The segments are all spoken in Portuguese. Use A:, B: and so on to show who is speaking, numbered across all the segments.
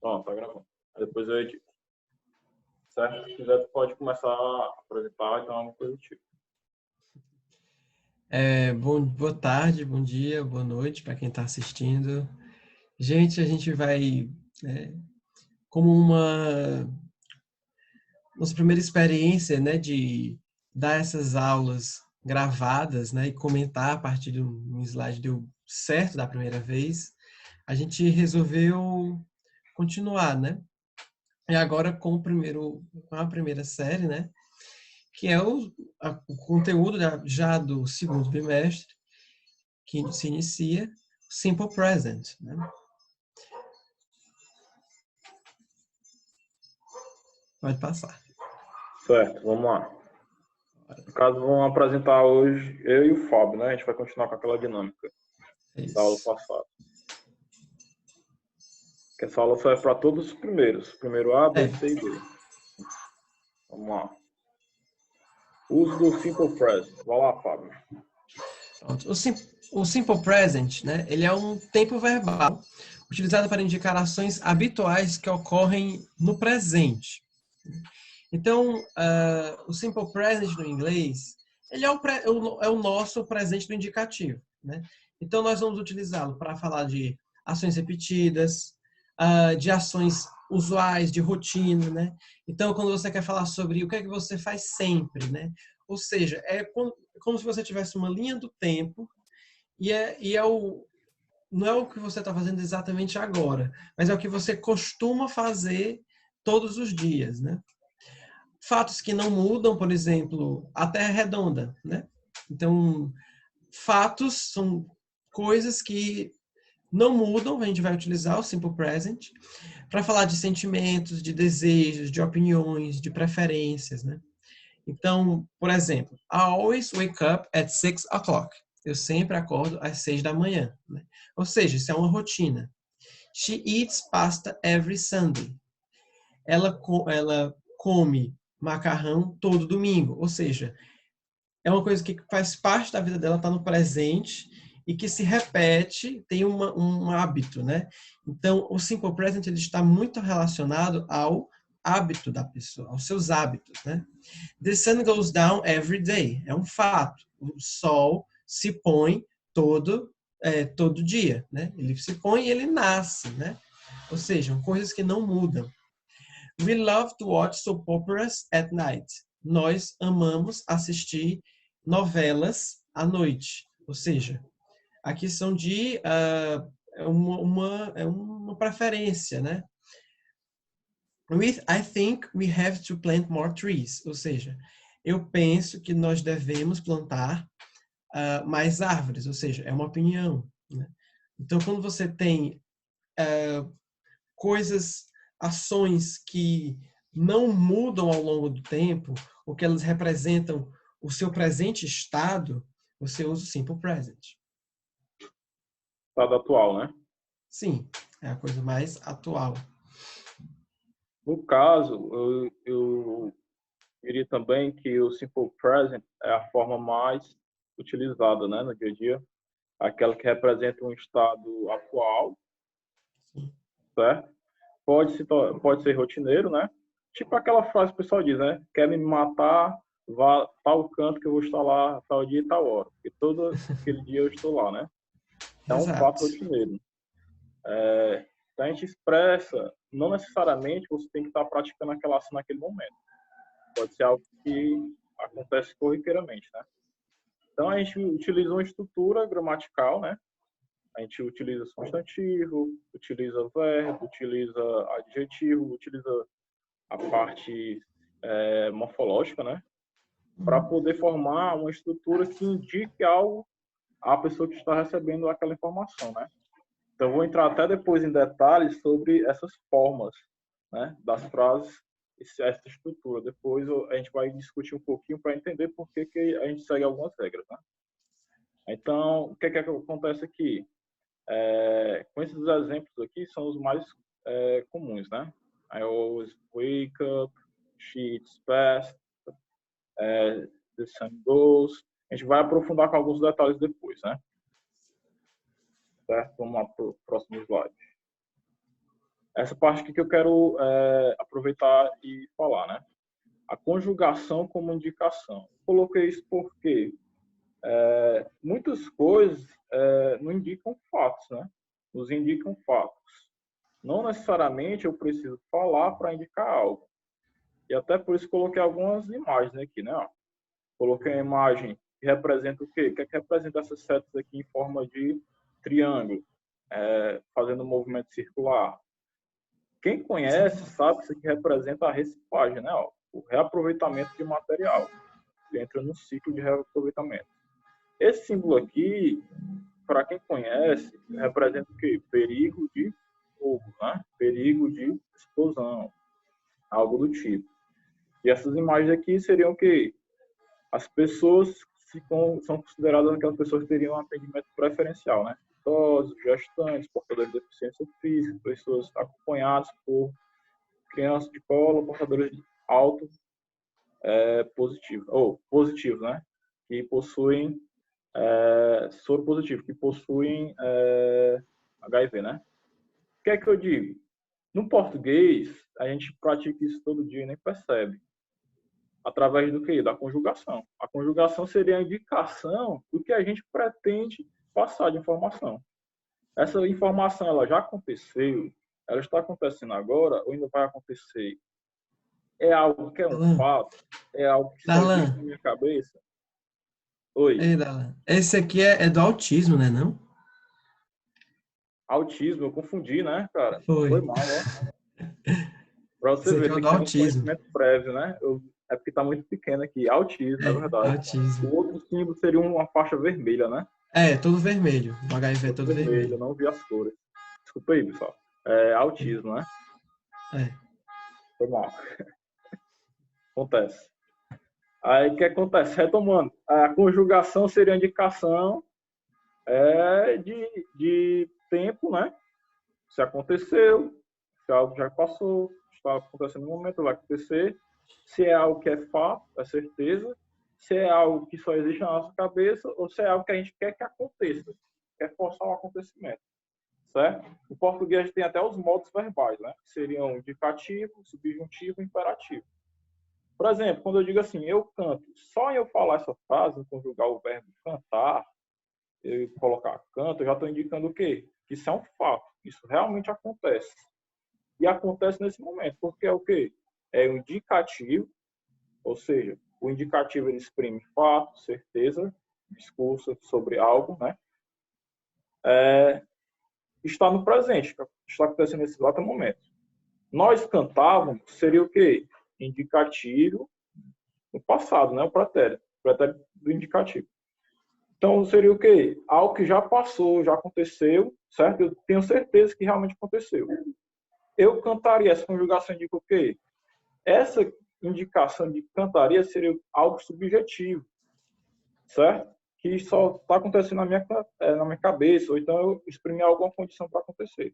A: Pronto, tá gravando. Aí depois eu edito. Certo? Se quiser, tu pode começar a apresentar, então é uma coisa do tipo.
B: Boa tarde, bom dia, boa noite para quem está assistindo. Gente, a gente vai, como nossa primeira experiência, né, de dar essas aulas gravadas, né, e comentar a partir de um slide deu certo da primeira vez, a gente resolveu continuar, né? E agora com a primeira série, né, que é o conteúdo já do segundo bimestre, que se inicia Simple Present, né? Pode passar.
A: Certo, vamos lá. No caso, vamos apresentar hoje eu e o Fábio, né? A gente vai continuar com aquela dinâmica da aula
B: Isso.
A: passada. Que essa aula só é para todos os primeiros. Primeiro A, B, C e D. Vamos lá. Uso do Simple Present. Vai lá, Fábio.
B: Pronto. O Simple Present, né, ele é um tempo verbal utilizado para indicar ações habituais que ocorrem no presente. Então, o Simple Present no inglês, ele é o nosso presente do indicativo, né? Então, nós vamos utilizá-lo para falar de ações repetidas, de ações usuais, de rotina, né? Então, quando você quer falar sobre o que é que você faz sempre, né? Ou seja, como se você tivesse uma linha do tempo não é o que você está fazendo exatamente agora, mas é o que você costuma fazer todos os dias, né? Fatos que não mudam, por exemplo, a Terra é redonda, né? Então, fatos são coisas que não mudam, a gente vai utilizar o Simple Present para falar de sentimentos, de desejos, de opiniões, de preferências, né? Então, por exemplo, I always wake up at 6 o'clock. Eu sempre acordo às 6 da manhã, né? Ou seja, isso é uma rotina. She eats pasta every Sunday. Ela come macarrão todo domingo. Ou seja, é uma coisa que faz parte da vida dela, está no presente e que se repete, tem um hábito, né? Então, o Simple Present ele está muito relacionado ao hábito da pessoa, aos seus hábitos, né? The sun goes down every day. É um fato. O sol se põe todo dia, né? Ele se põe e ele nasce, né? Ou seja, coisas que não mudam. We love to watch soap operas at night. Nós amamos assistir novelas à noite. Ou seja, aqui são é uma preferência, né? I think we have to plant more trees. Ou seja, eu penso que nós devemos plantar mais árvores. Ou seja, é uma opinião, né? Então, quando você tem ações que não mudam ao longo do tempo, ou que elas representam o seu presente estado, você usa o Simple Present.
A: Estado atual, né?
B: Sim, é a coisa mais atual.
A: No caso, eu diria também que o Simple Present é a forma mais utilizada, né, no dia a dia. Aquela que representa um estado atual,
B: Sim.
A: certo? Pode ser rotineiro, né? Tipo aquela frase que o pessoal diz, né? Quer me matar, vá tal canto que eu vou estar lá tal dia e tal hora. E todo aquele dia eu estou lá, né? É um fato
B: Exato.
A: rotineiro. Então a gente expressa, não necessariamente você tem que estar praticando aquela ação naquele momento. Pode ser algo que acontece corriqueiramente, né? Então a gente utiliza uma estrutura gramatical, né? A gente utiliza substantivo, utiliza verbo, utiliza adjetivo, utiliza a parte morfológica, né? Para poder formar uma estrutura que indique algo à pessoa que está recebendo aquela informação, né? Então, vou entrar até depois em detalhes sobre essas formas, né, das frases e essa estrutura. Depois a gente vai discutir um pouquinho para entender por que a gente segue algumas regras, né? Então, o que é que acontece aqui? Com esses exemplos aqui, são os mais comuns, né? I always wake up, she eats fast, the sun goes. A gente vai aprofundar com alguns detalhes depois, né? Certo? Vamos lá para o próximo slide. essa parte aqui que eu quero aproveitar e falar, né? A conjugação como indicação. Coloquei isso porque muitas coisas não indicam fatos, né? Nos indicam fatos. Não necessariamente eu preciso falar para indicar algo. E até por isso coloquei algumas imagens aqui, né? Coloquei uma imagem que representa o quê? O que é que representa essas setas aqui em forma de triângulo, fazendo um movimento circular? Quem conhece sabe que isso aqui representa a reciclagem, né? O reaproveitamento de material. Ele entra no ciclo de reaproveitamento. Esse símbolo aqui, para quem conhece, representa o quê? Perigo de fogo, né? Perigo de explosão, algo do tipo. E essas imagens aqui seriam o quê? As pessoas são consideradas aquelas pessoas que teriam um atendimento preferencial, né? Idosos, gestantes, portadores de deficiência física, pessoas acompanhadas por crianças de colo, portadores de alto positivo, né? Que possuem soro positivo, que possuem HIV, né? O que é que eu digo? No português, a gente pratica isso todo dia e nem percebe. Através do quê? Da conjugação. A conjugação seria a indicação do que a gente pretende passar de informação. Essa informação, ela já aconteceu, ela está acontecendo agora ou ainda vai acontecer? É algo que é um fato? É algo que só existe na minha cabeça? Oi.
B: Esse aqui é do autismo, né, não?
A: Autismo, eu confundi, né, cara?
B: Foi
A: Mal, ó. Pra você
B: Esse aqui
A: ver,
B: é o
A: tem
B: do
A: que ter um
B: autismo.
A: conhecimento prévio, né? É porque tá muito pequeno aqui. Autismo, é verdade.
B: Autismo.
A: O outro símbolo seria uma faixa vermelha, né?
B: Todo vermelho. O HIV é todo vermelho.
A: Eu não vi as cores. Desculpa aí, pessoal. Autismo, né? Foi mal. Acontece. Aí o que acontece? Retomando, a conjugação seria a indicação de tempo, né? Se aconteceu, se algo já passou, está acontecendo no momento, vai acontecer. Se é algo que é fato, é certeza. Se é algo que só existe na nossa cabeça, ou se é algo que a gente quer que aconteça, quer forçar o acontecimento. Certo? Em português tem até os modos verbais, né? Que seriam indicativo, subjuntivo e imperativo. Por exemplo, quando eu digo assim, eu canto, só em eu falar essa frase, conjugar o verbo cantar, eu colocar canto, eu já estou indicando o quê? Que isso é um fato, isso realmente acontece. E acontece nesse momento, porque é o quê? É o indicativo, ou seja, o indicativo ele exprime fato, certeza, discurso sobre algo, né? Está no presente, está acontecendo nesse exato momento. Nós cantávamos, seria o quê? Indicativo no passado, né? O pretérito do indicativo. Então, seria o quê? Algo que já passou, já aconteceu, certo? Eu tenho certeza que realmente aconteceu. Eu cantaria, essa conjugação indica o quê? Essa indicação de cantaria seria algo subjetivo, certo? Que só está acontecendo na minha cabeça, ou então eu exprimi alguma condição para acontecer.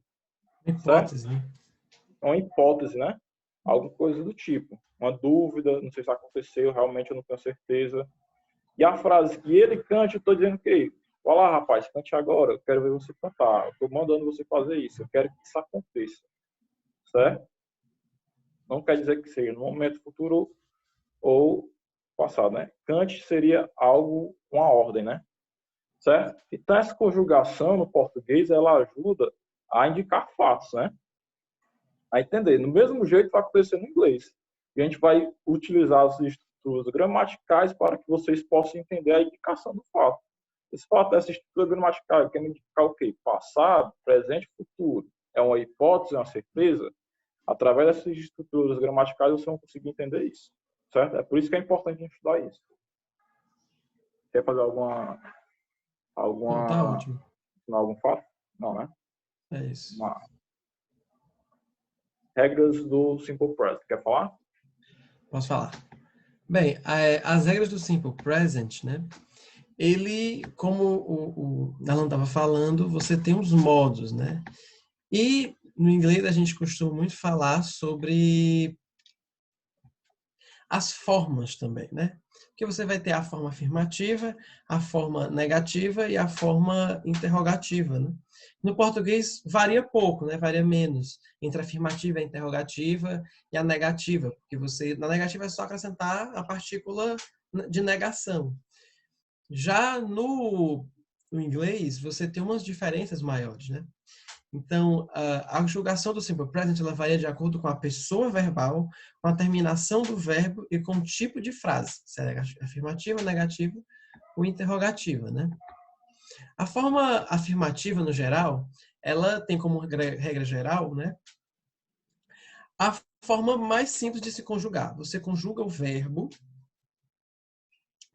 B: Hipótese,
A: certo?
B: né?
A: É uma hipótese, né? Alguma coisa do tipo. Uma dúvida, não sei se aconteceu, realmente eu não tenho certeza. E a frase que ele cante, eu estou dizendo que, olha lá, rapaz, cante agora, eu quero ver você cantar, eu estou mandando você fazer isso, eu quero que isso aconteça. Certo? Não quer dizer que seja no momento futuro ou passado, né? Cante seria algo, uma ordem, né? Certo? Então, essa conjugação no português, ela ajuda a indicar fatos, né? A entender. No mesmo jeito vai acontecer no inglês. E a gente vai utilizar as estruturas gramaticais para que vocês possam entender a indicação do fato. Esse fato dessa estrutura gramatical quer indicar o quê? Passado, presente, futuro. É uma hipótese, é uma certeza? Através dessas estruturas gramaticais vocês vão conseguir entender isso. Certo? É por isso que é importante a gente estudar isso. Quer fazer alguma
B: Não, tá ótimo.
A: algum fato? Não, né?
B: É isso.
A: Regras do Simple Present. Quer falar?
B: Posso falar. Bem, as regras do Simple Present, né? Ele, como o Alan estava falando, você tem os modos, né? E no inglês a gente costuma muito falar sobre as formas também, né? Porque você vai ter a forma afirmativa, a forma negativa e a forma interrogativa, né? No português varia pouco, né? Varia menos entre a afirmativa e a interrogativa e a negativa, porque na negativa é só acrescentar a partícula de negação. Já no inglês, você tem umas diferenças maiores, né? Então, a conjugação do simple present ela varia de acordo com a pessoa verbal, com a terminação do verbo e com o tipo de frase, se é afirmativa, negativa ou interrogativa, né? A forma afirmativa, no geral, ela tem como regra geral, né, a forma mais simples de se conjugar. Você conjuga o verbo,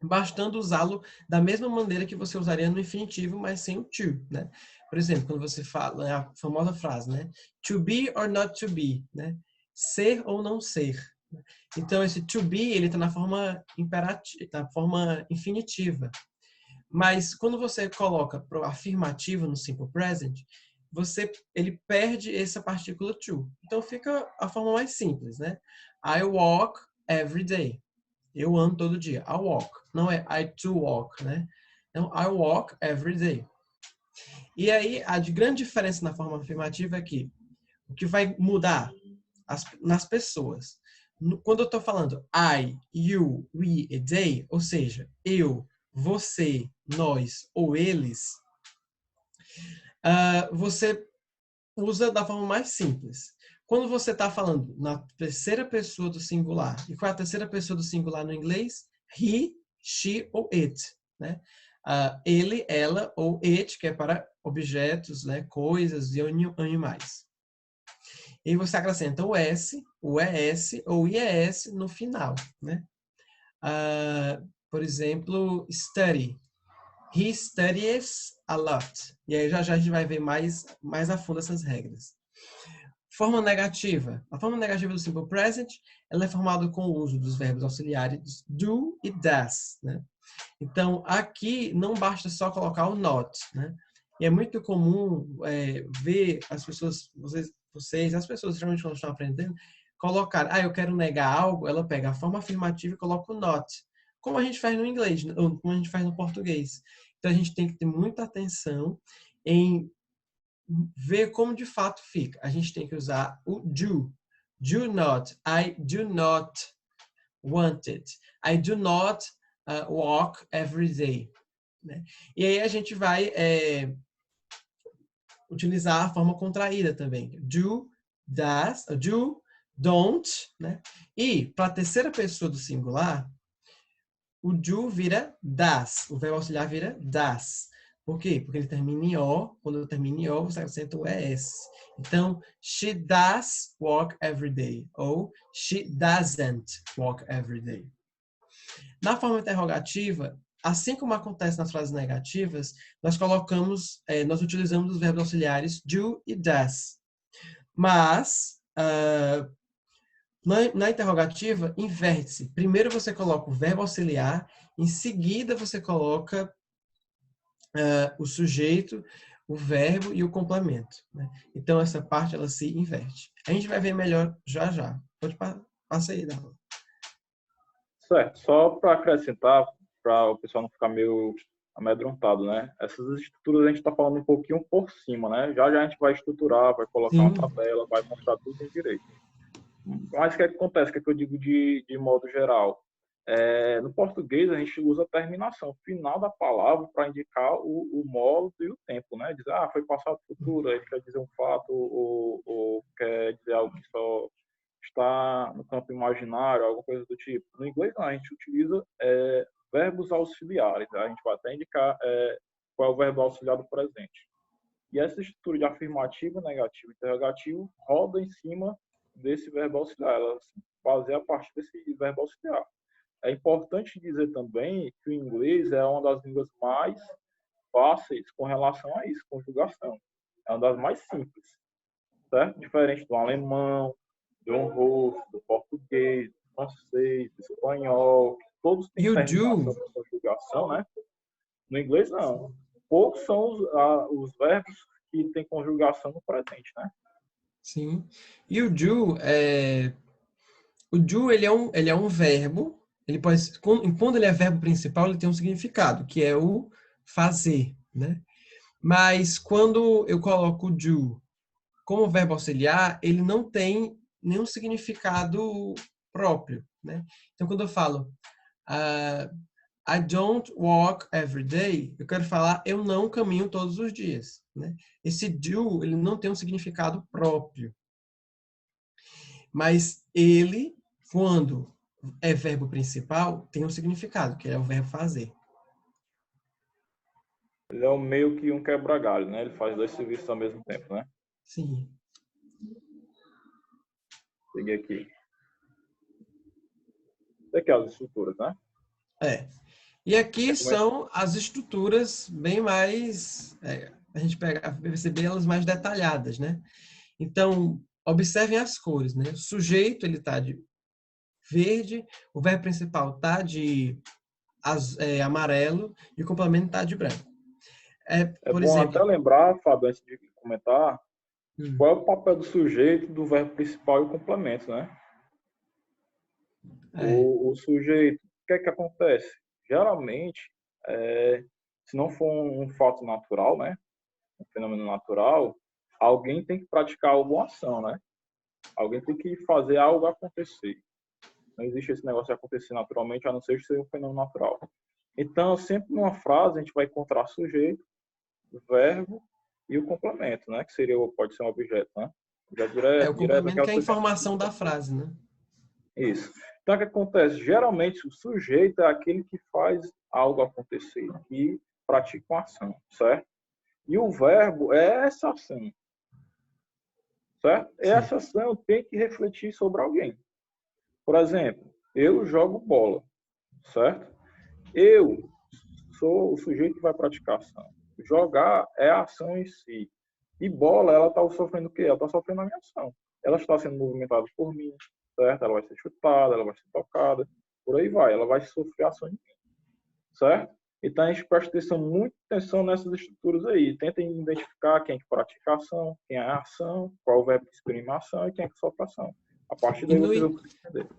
B: bastando usá-lo da mesma maneira que você usaria no infinitivo, mas sem o to, né? Por exemplo, quando você fala a famosa frase, né? To be or not to be, né? Ser ou não ser. Então, esse to be, ele está na forma imperativa, na forma infinitiva. Mas quando você coloca para o afirmativo no simple present, ele perde essa partícula to. Então fica a forma mais simples, né? I walk every day. Eu ando todo dia. I walk. Não é I do walk, né? Então, I walk every day. E aí, a grande diferença na forma afirmativa é que o que vai mudar nas pessoas. Quando eu estou falando I, you, we e they, ou seja, eu, você, nós ou eles, você usa da forma mais simples. Quando você está falando na terceira pessoa do singular, e qual é a terceira pessoa do singular no inglês? He, she ou it. Né? Ele, ela ou it, que é para objetos, né, coisas e animais. E você acrescenta o S, o ES ou IES no final. Né? Por exemplo, study. He studies a lot. E aí já a gente vai ver mais a fundo essas regras. Forma negativa. A forma negativa do simple present, ela é formada com o uso dos verbos auxiliares do e das, né? Então, aqui não basta só colocar o not, né? E é muito comum ver as pessoas, as pessoas geralmente quando estão aprendendo, colocar, eu quero negar algo, ela pega a forma afirmativa e coloca o not. Como a gente faz no inglês, ou como a gente faz no português. Então, a gente tem que ter muita atenção em ver como de fato fica. A gente tem que usar o do. Do not. I do not want it. I do not walk every day. Né? E aí a gente vai utilizar a forma contraída também. Do, does, do, don't. Né? E para a terceira pessoa do singular, o do vira das. O verbo auxiliar vira das. Por quê? Porque ele termina em O. Quando termina em O, você acrescenta o ES. Então, she does walk every day. Ou she doesn't walk every day. Na forma interrogativa, assim como acontece nas frases negativas, nós utilizamos os verbos auxiliares do e does. Mas, na interrogativa, inverte-se. Primeiro você coloca o verbo auxiliar, em seguida você coloca o sujeito, o verbo e o complemento. Né? Então, essa parte ela se inverte. A gente vai ver melhor já já. Pode passar aí, Darlan.
A: Certo. Só para acrescentar, para o pessoal não ficar meio amedrontado, né? Essas estruturas a gente está falando um pouquinho por cima, né? Já a gente vai estruturar, vai colocar uma tabela, vai mostrar tudo em direito. Mas o que acontece? O que eu digo de modo geral? No português, a gente usa a terminação final da palavra para indicar o modo e o tempo, né? Dizer, foi passado futuro, aí quer dizer um fato, ou quer dizer algo que só está no campo imaginário, alguma coisa do tipo. No inglês, não, a gente utiliza verbos auxiliares, né? A gente vai até indicar qual é o verbo auxiliar do presente. E essa estrutura de afirmativo, negativo e interrogativo roda em cima desse verbo auxiliar, ela se baseia a partir desse verbo auxiliar. É importante dizer também que o inglês é uma das línguas mais fáceis com relação a isso, conjugação. É uma das mais simples, certo? Diferente do alemão, do russo, do português, do francês, do espanhol, todos têm terminação de conjugação, né? No inglês, não. Poucos são os verbos que têm conjugação no presente, né?
B: Sim. E o do, ele é um verbo. Ele pode, quando ele é verbo principal, ele tem um significado, que é o fazer, né? Mas quando eu coloco do como verbo auxiliar, ele não tem nenhum significado próprio, né? Então, quando eu falo I don't walk every day, eu quero falar eu não caminho todos os dias, né? Esse do, ele não tem um significado próprio. Mas ele, quando é verbo principal, tem um significado, que é o verbo fazer.
A: Ele é meio que um quebra-galho, né? Ele faz dois serviços ao mesmo tempo, né?
B: Sim.
A: Peguei aqui. Aqui as estruturas, né?
B: É. E aqui são as estruturas bem mais, a gente perceber elas mais detalhadas, né? Então, observem as cores, né? O sujeito, ele está de verde, o verbo principal está de amarelo e o complemento está de branco.
A: É
B: Por
A: bom
B: exemplo,
A: até lembrar, Fábio, antes de comentar, qual é o papel do sujeito, do verbo principal e o complemento, né? O sujeito, o que é que acontece? Geralmente, se não for um fato natural, né? Um fenômeno natural, alguém tem que praticar alguma ação, né? Alguém tem que fazer algo acontecer. Não existe esse negócio de acontecer naturalmente, a não ser que seja um fenômeno natural. Então, sempre numa frase, a gente vai encontrar sujeito, verbo e o complemento, né? Que seria, pode ser um objeto, né? Já
B: o
A: direto
B: complemento
A: aquela
B: que é a informação da frase, né?
A: Isso. Então, o que acontece? Geralmente, o sujeito é aquele que faz algo acontecer, que pratica uma ação, certo? E o verbo é essa ação, certo?
B: Sim.
A: Essa ação tem que refletir sobre alguém. Por exemplo, eu jogo bola, certo? Eu sou o sujeito que vai praticar a ação. Jogar é a ação em si. E bola, ela está sofrendo o quê? Ela está sofrendo a minha ação. Ela está sendo movimentada por mim, certo? Ela vai ser chutada, ela vai ser tocada, por aí vai. Ela vai sofrer ação em mim, certo? Então a gente presta atenção, muita atenção nessas estruturas aí. Tentem identificar quem é que pratica a ação, quem é a ação, qual o verbo que exprime a ação e quem é que sofre a ação. A partir daí vocês vão entender.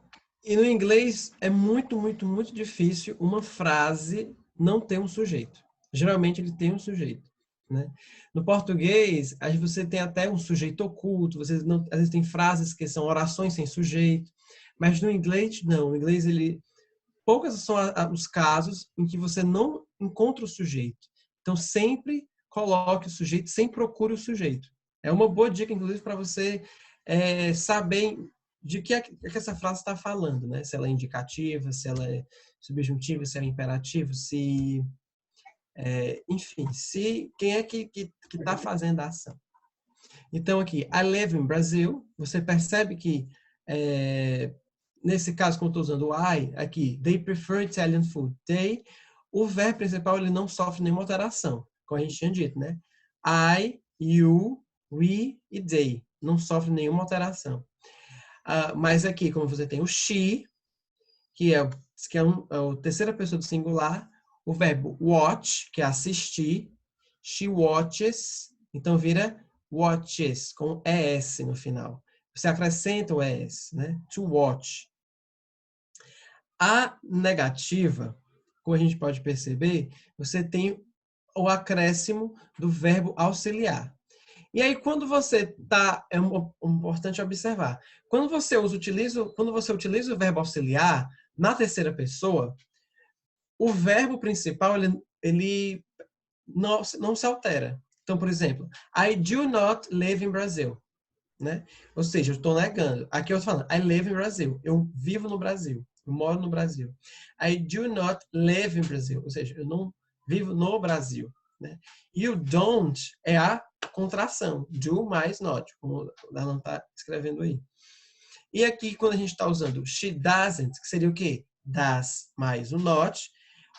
B: E no inglês é muito, muito, muito difícil uma frase não ter um sujeito. Geralmente ele tem um sujeito, né? No português, aí você tem até um sujeito oculto, você não, às vezes tem frases que são orações sem sujeito, mas no inglês não. No inglês poucos são os casos em que você não encontra o sujeito. Então sempre coloque o sujeito, sempre procure o sujeito. É uma boa dica, inclusive, para você saber de que essa frase está falando, né? Se ela é indicativa, se ela é subjuntiva, se ela é imperativa, enfim, quem é que está fazendo a ação. Então aqui, I live in Brazil, você percebe que nesse caso, como eu estou usando o I aqui, they prefer Italian food. They, o verbo principal ele não sofre nenhuma alteração, como a gente tinha dito, né? I, you, we e they não sofre nenhuma alteração. Mas aqui, como você tem o she, que é a terceira pessoa do singular, o verbo watch, que é assistir, she watches, então vira watches, com ES no final. Você acrescenta o ES, né? To watch. A negativa, como a gente pode perceber, você tem o acréscimo do verbo auxiliar. E aí, quando você tá, é importante observar. Quando você utiliza o verbo auxiliar na terceira pessoa, o verbo principal ele não se altera. Então, por exemplo, I do not live in Brazil, né? Ou seja, eu estou negando. Aqui eu estou falando, I live in Brazil. Eu vivo no Brasil. Eu moro no Brasil. I do not live in Brazil. Ou seja, eu não vivo no Brasil, né? E o don't é a contração. Do mais not, como a Alan está escrevendo aí. E aqui, quando a gente está usando she doesn't, que seria o quê? Does mais o not,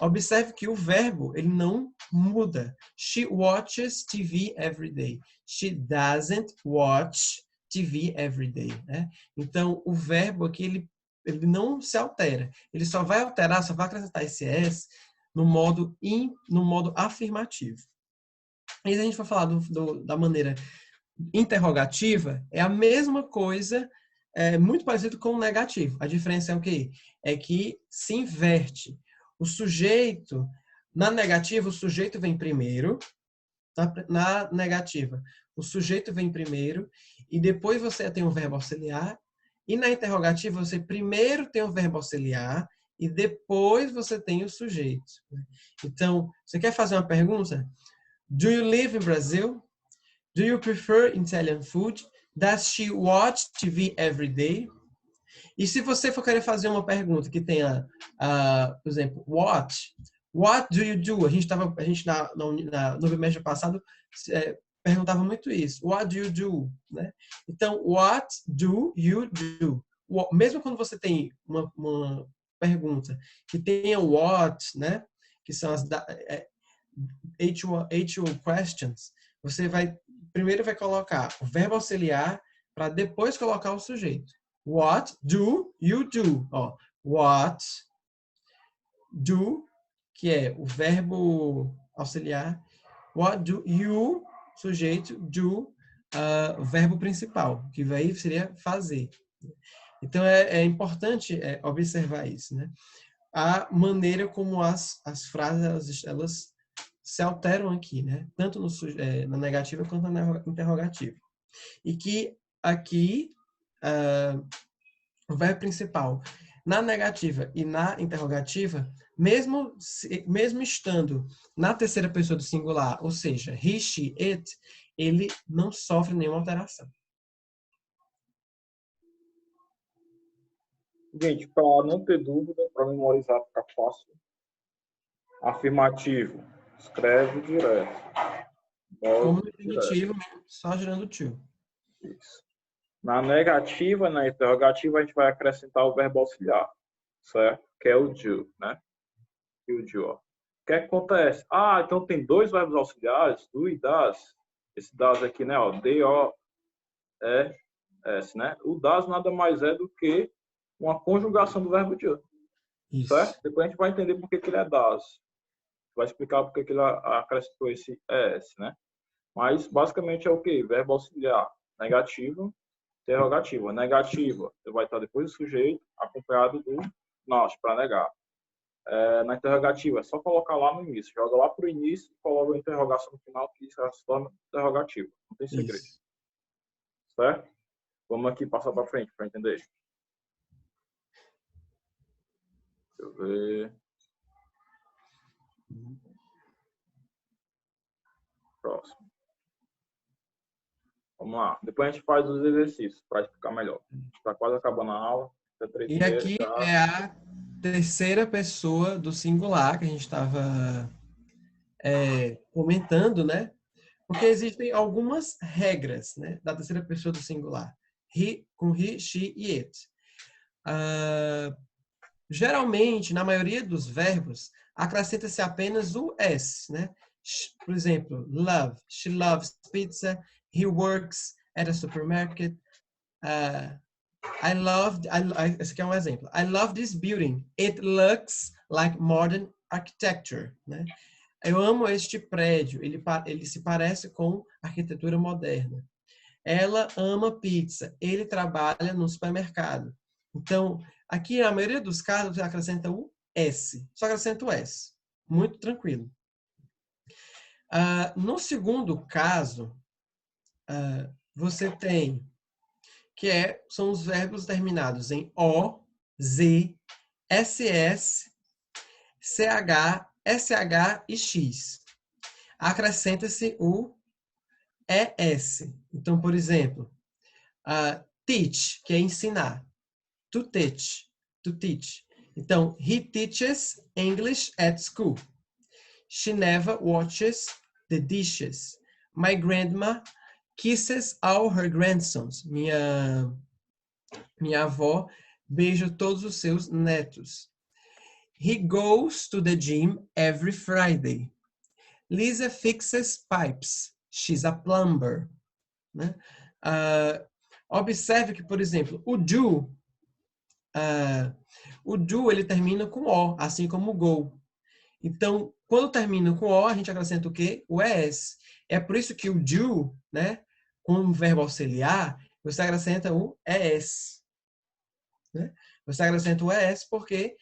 B: observe que o verbo ele não muda. She watches TV every day. She doesn't watch TV every day. Né? Então, o verbo aqui ele não se altera. Ele só vai alterar, só vai acrescentar esse S no modo afirmativo. E se a gente for falar da maneira interrogativa, é a mesma coisa, muito parecido com o negativo. A diferença é o quê? É que se inverte. O sujeito, na negativa, o sujeito vem primeiro Na negativa, o sujeito vem primeiro e depois você tem o verbo auxiliar. E na interrogativa, você primeiro tem o verbo auxiliar e depois você tem o sujeito. Então, você quer fazer uma pergunta? Do you live in Brazil? Do you prefer Italian food? Does she watch TV every day? E se você for querer fazer uma pergunta que tenha, por exemplo, what do you do? A gente no bimestre passado perguntava muito isso. What do you do? Né? Então, what do you do? Mesmo quando você tem uma pergunta que tenha what, né? Que são as H1 questions, você primeiro vai colocar o verbo auxiliar para depois colocar o sujeito. What do you do? Ó, what do, que é o verbo auxiliar. What do you, sujeito, do, verbo principal, que aí seria fazer. Então, é importante observar isso, né? A maneira como as frases, elas se alteram aqui, né? Tanto na negativa quanto na interrogativa. E que aqui, o verbo principal na negativa e na interrogativa, mesmo estando na terceira pessoa do singular, ou seja, he, she, it, ele não sofre nenhuma alteração.
A: Gente, para não ter dúvida, para memorizar, ficar fácil. Afirmativo, escreve direto.
B: Como no infinitivo, só gerando to.
A: Isso. Na negativa, na interrogativa, a gente vai acrescentar o verbo auxiliar, certo? Que é o do, né? E o do, ó. O que acontece? Então tem dois verbos auxiliares, do e das. Esse das aqui, né? Ó, D-O-E-S, né? O das nada mais é do que uma conjugação do verbo do. Isso. Certo? Depois a gente vai entender por que ele é das. Vai explicar por que ele acrescentou esse ES, né? Mas basicamente é o quê? Verbo auxiliar negativo, interrogativa. Negativa, vai estar depois do sujeito, acompanhado do not, para negar. Na interrogativa, é só colocar lá no início. Joga lá para o início e coloca a interrogação no final, que isso se torna interrogativa. Não tem segredo. Isso. Certo? Vamos aqui passar para frente para entender. Deixa eu ver. Próximo. Vamos lá. Depois a gente faz os exercícios para explicar melhor. Está quase acabando a aula.
B: E aqui é a terceira pessoa do singular que a gente estava comentando, né? Porque existem algumas regras, né, da terceira pessoa do singular. Com he, she e it. Geralmente, na maioria dos verbos, acrescenta-se apenas o s, né? Por exemplo, love. She loves pizza. He works at a supermarket. Esse aqui é um exemplo. I love this building. It looks like modern architecture, né? Eu amo este prédio. Ele se parece com arquitetura moderna. Ela ama pizza. Ele trabalha no supermercado. Então, aqui, na maioria dos casos, você acrescenta o S. Só acrescenta o S. Muito tranquilo. No segundo caso, você tem são os verbos terminados em O, Z, SS, CH, SH e X. Acrescenta-se o ES. Então, por exemplo, teach, que é ensinar. To teach. To teach. Então, he teaches English at school. She never washes the dishes. My grandma kisses all her grandsons. Minha avó beija todos os seus netos. He goes to the gym every Friday. Lisa fixes pipes. She's a plumber. Né? Observe que, por exemplo, o do ele termina com O, assim como o go. Então, quando termina com O, a gente acrescenta o quê? O ES. É por isso que o do, né, com o verbo auxiliar, você acrescenta o ES. Né? Você acrescenta o ES porque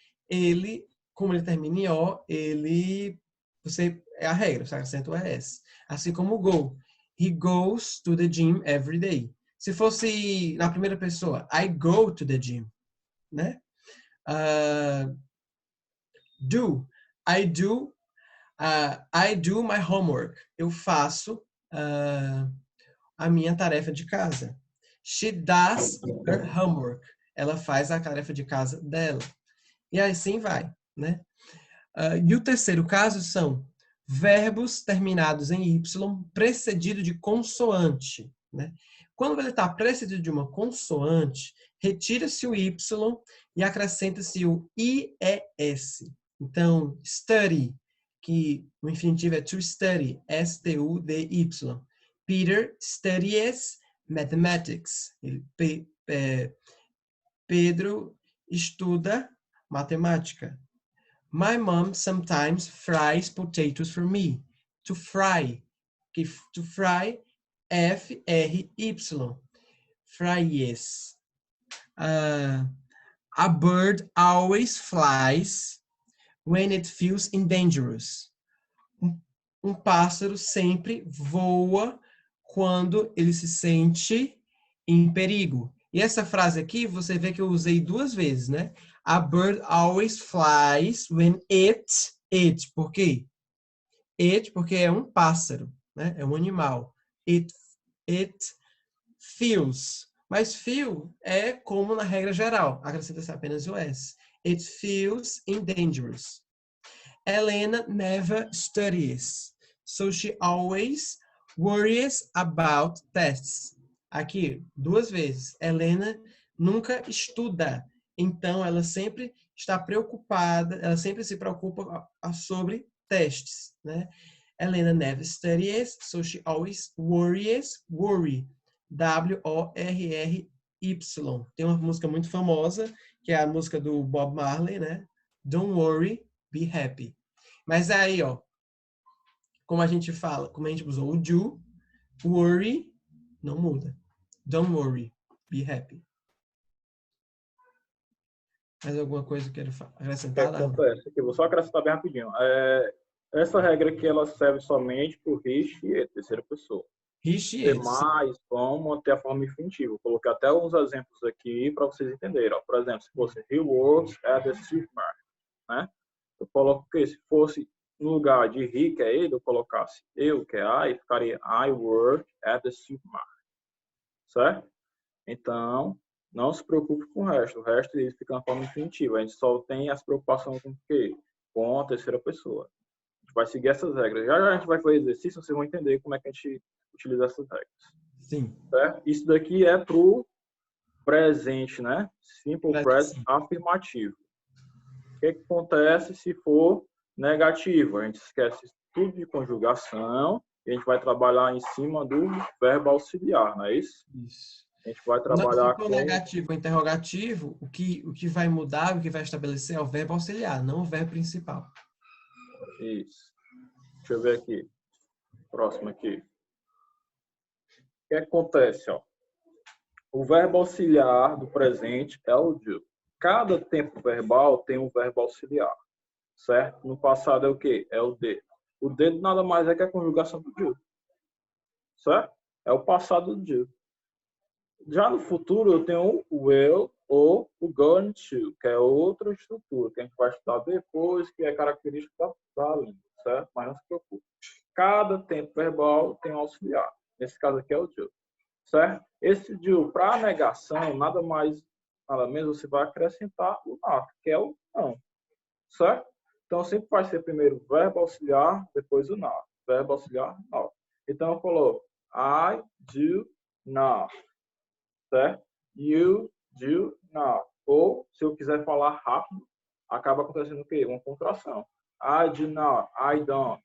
B: como ele termina em O, é a regra, você acrescenta o ES. assim como go. He goes to the gym every day. Se fosse na primeira pessoa, I go to the gym, né? Do. I do my homework. Eu faço a minha tarefa de casa. She does her homework. Ela faz a tarefa de casa dela. E assim vai, né? E o terceiro caso são verbos terminados em Y precedido de consoante, né? Quando ele está precedido de uma consoante, retira-se o Y e acrescenta-se o IES. Então, study, que o infinitivo é to study, S-T-U-D-Y. Peter studies mathematics. Pedro estuda matemática. My mom sometimes fries potatoes for me. To fry. To fry, F-R-Y. Fries. A bird always flies when it feels dangerous. Um pássaro sempre voa quando ele se sente em perigo. E essa frase aqui, você vê que eu usei duas vezes, né? A bird always flies when por quê? Porque é um pássaro, né? É um animal. It feels. Mas feel é como na regra geral, acrescenta-se apenas o S. It feels dangerous. Elena never studies, so she always worries about tests. Aqui, duas vezes. Helena nunca estuda, então ela sempre está preocupada, ela sempre se preocupa sobre testes, né? Helena never studies, so she always worries, worry, W-O-R-R-Y. Tem uma música muito famosa, que é a música do Bob Marley, né? Don't worry, be happy. Mas aí, ó, como a gente fala, como a gente usou o do, worry não muda. Don't worry, be happy. Mais alguma coisa que quero acrescentar?
A: O que acontece? Aqui, vou só acrescentar bem rapidinho. Essa regra aqui, ela serve somente para o he, she, terceira pessoa.
B: He, she,
A: demais vão manter a forma infinitiva. Vou colocar até alguns exemplos aqui para vocês entenderem. Ó. Por exemplo, se fosse he works at the supermarket, né? Eu coloco que se fosse no lugar de he, que é ele, eu colocasse eu, que é I, ficaria I work at the supermarket. Certo? Então, não se preocupe com o resto. O resto ele fica na forma infinitiva. A gente só tem as preocupações com o quê? Com a terceira pessoa. A gente vai seguir essas regras. Já a gente vai fazer exercício, vocês vão entender como é que a gente utiliza essas regras.
B: Sim.
A: Certo? Isso daqui é para o presente, né? Simple present afirmativo. O que acontece se for negativo? A gente esquece tudo de conjugação e a gente vai trabalhar em cima do verbo auxiliar, não é isso?
B: Isso.
A: A gente vai trabalhar
B: se for negativo ou interrogativo, o que vai mudar, o que vai estabelecer é o verbo auxiliar, não o verbo principal.
A: Isso. Deixa eu ver aqui. Próximo aqui. O que acontece, ó? O verbo auxiliar do presente é o do. Cada tempo verbal tem um verbo auxiliar, certo? No passado é o quê? É o did. O did nada mais é que a conjugação do do, certo? É o passado do do. Já no futuro eu tenho o will ou o going to, que é outra estrutura, que a gente vai estudar depois, que é característica da língua, certo? Mas não se preocupe. Cada tempo verbal tem um auxiliar. Nesse caso aqui é o do. Certo? Esse do para negação, nada mais, nada menos, você vai acrescentar o not, que é o não. Certo? Então, sempre vai ser primeiro o verbo auxiliar, depois o not. Verbo auxiliar, not. Então, eu coloco I do not. Certo? You do not. Ou, se eu quiser falar rápido, acaba acontecendo o quê? Uma contração. I do not. I don't.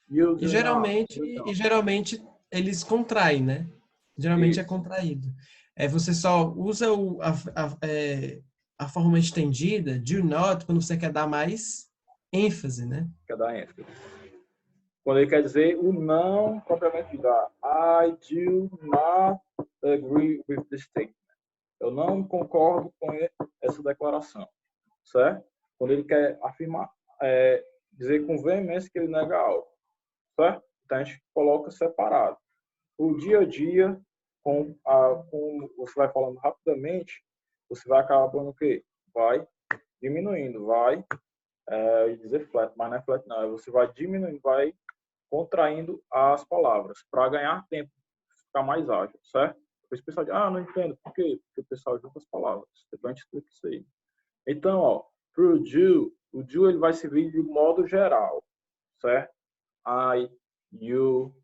A: You do
B: geralmente,
A: not. You don't.
B: e geralmente eles contraem, né? Geralmente é contraído. Você só usa a forma estendida, do not, quando você quer dar mais ênfase, né?
A: Quer dar ênfase. Quando ele quer dizer o não propriamente dito. I do not agree with this statement. Eu não concordo com essa declaração. Certo? Quando ele quer afirmar, dizer com veemência que ele nega algo. Certo? Então a gente coloca separado. O dia a dia, com você vai falando rapidamente, você vai acabando o quê? Vai diminuindo, vai dizer flat, mas não é flat não. Você vai diminuindo, vai contraindo as palavras para ganhar tempo, ficar mais ágil, certo? Depois o pessoal diz, não entendo. Por quê? Porque o pessoal junta as palavras. Depois a gente explica isso aí. Então, ó, pro do, o do ele vai servir de modo geral, certo? I, you,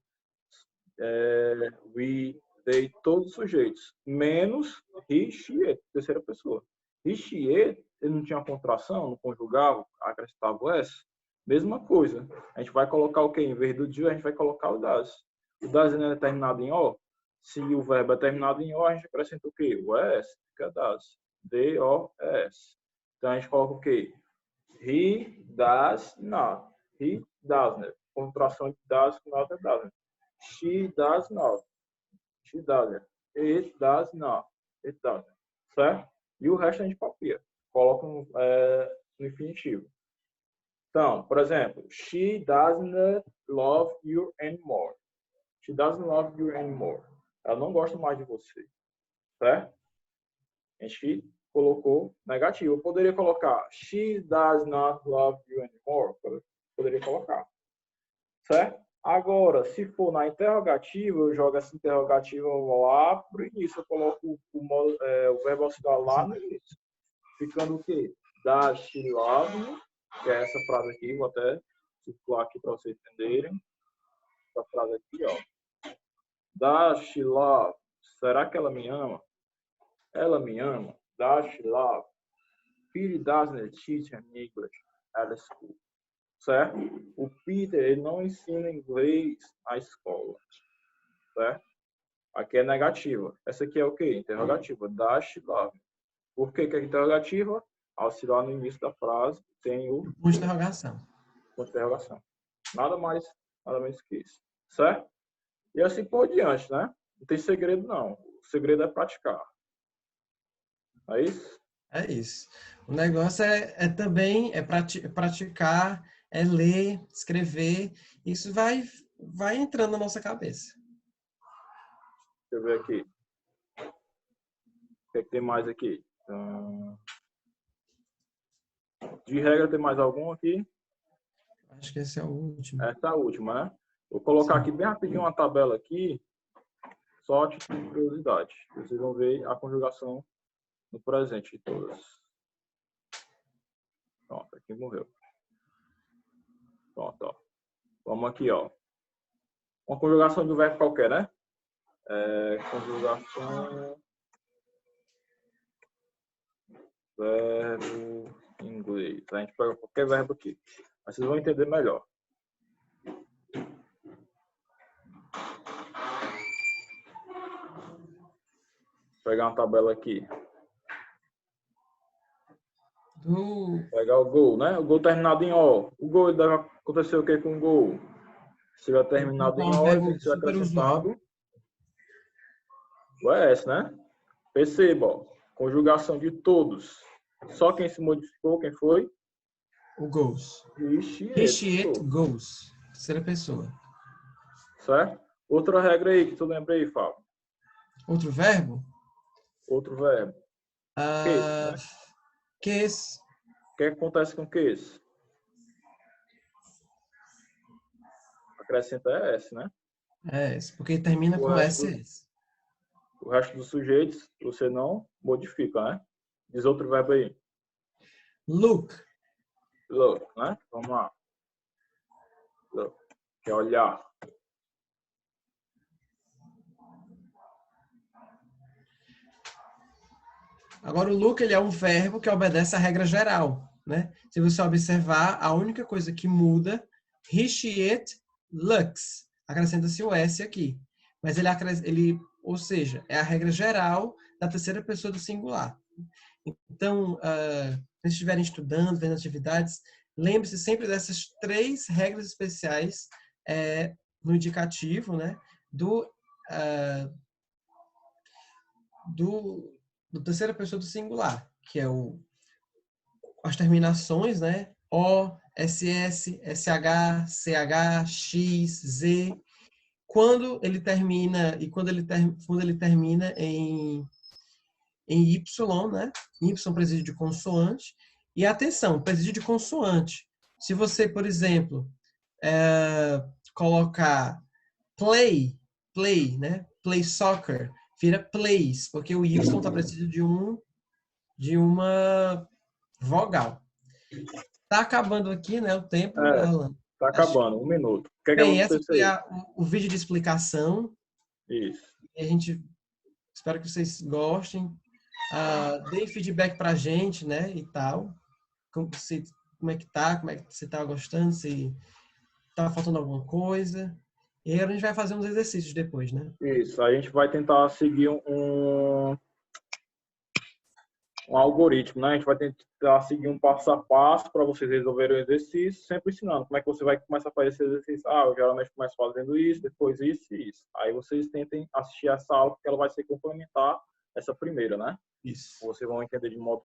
A: we, they, todos os sujeitos, menos he, she, it, terceira pessoa. He, she, it, ele não tinha contração, não conjugava, acrescentava o s. Mesma coisa. A gente vai colocar o quê? Em vez do do, a gente vai colocar o das. O das é terminado em o. Se o verbo é terminado em o, a gente acrescenta o quê? O s, fica das. D-O-S. Então a gente coloca o quê? He does not. He doesn't. Contração de does, not é doesn't. She does not. She doesn't. It does not. It doesn't. Certo? E o resto a gente copia. Coloca no infinitivo. Então, por exemplo, she doesn't love you anymore. She doesn't love you anymore. Ela não gosta mais de você. Certo? A gente colocou negativo. Eu poderia colocar she does not love you anymore. Poderia colocar. Certo? Agora, se for na interrogativa, eu jogo essa interrogativa lá pro início. Eu coloco o verbo auxiliar lá no início. Ficando o quê? Does she love you? Que é essa frase aqui. Vou até circular aqui para vocês entenderem. Essa frase aqui, ó. Does she love? Será que ela me ama? Ela me ama. Does she love? Peter doesn't teach English at school. Certo? O Peter ele não ensina inglês na escola. Certo? Aqui é negativa. Essa aqui é o quê? Interrogativa. Does she love? Por que é interrogativa? Auxiliar no início da frase tem o
B: ponto de interrogação.
A: Ponto de interrogação. Nada mais, nada menos que isso. Certo? E assim por diante, né? Não tem segredo, não. O segredo é praticar. É isso?
B: É isso. O negócio também praticar, é ler, escrever. Isso vai entrando na nossa cabeça.
A: Deixa eu ver aqui. O que é que tem mais aqui? De regra, tem mais algum aqui?
B: Acho que esse é o último.
A: Essa é a última, né? Vou colocar aqui bem rapidinho uma tabela aqui, só de curiosidade. Vocês vão ver a conjugação no presente de todas. Pronto, aqui morreu. Pronto, ó. Vamos aqui, ó. Uma conjugação do verbo qualquer, né? Conjugação... Verbo em inglês. A gente pega qualquer verbo aqui. Mas vocês vão entender melhor. Vou pegar uma tabela aqui. Pegar o gol, né? O gol terminado em O. O gol deve acontecer o que com o gol? Se tiver terminado em O, ele tem que ser acrescentado o ES, né? Perceba, ó. Conjugação de todos. Só quem se modificou, quem foi?
B: O goes.
A: He,
B: it, goes. Terceira pessoa.
A: Certo? Outra regra aí que tu lembra aí, Fábio.
B: Outro verbo?
A: Outro verbo. Case, né?
B: Case.
A: O que acontece com case? Acrescenta ES, né?
B: ES, porque termina com SS.
A: O resto dos sujeitos você não modifica, né? Diz outro verbo aí.
B: Look.
A: Look, né? Vamos lá. Look. Que é olhar.
B: Agora, o look ele é um verbo que obedece à regra geral, né? Se você observar, a única coisa que muda, he, she, it, looks. Acrescenta-se o S aqui. Mas ou seja, é a regra geral da terceira pessoa do singular. Então, se estiverem estudando, vendo atividades, lembre-se sempre dessas 3 regras especiais no indicativo, né? Do terceira pessoa do singular, que é as terminações, né? O, SS, SH, CH, X, Z. Quando ele termina quando ele termina em Y, né? Y precisa de consoante. E atenção, precisa de consoante. Se você, por exemplo, colocar play, né? Play soccer, vira plays, porque o Y está preciso de uma vogal. Tá acabando aqui, né? O tempo,
A: É,
B: Alan.
A: tá
B: Acho
A: acabando, um minuto. O que é que vai
B: bem, essa
A: acontecer
B: foi
A: aí?
B: o vídeo de explicação.
A: Isso.
B: A gente espero que vocês gostem. Deem feedback pra gente, né? E tal. Como é que tá? Como é que você tá gostando? Se tá faltando alguma coisa. E aí a gente vai fazer uns exercícios depois, né?
A: Isso. A gente vai tentar seguir um algoritmo, né? A gente vai tentar seguir um passo a passo para vocês resolverem o exercício, sempre ensinando como é que você vai começar a fazer esse exercício. Eu geralmente começo fazendo isso, depois isso e isso. Aí vocês tentem assistir essa aula, porque ela vai ser complementar essa primeira, né?
B: Isso.
A: Vocês vão entender de modo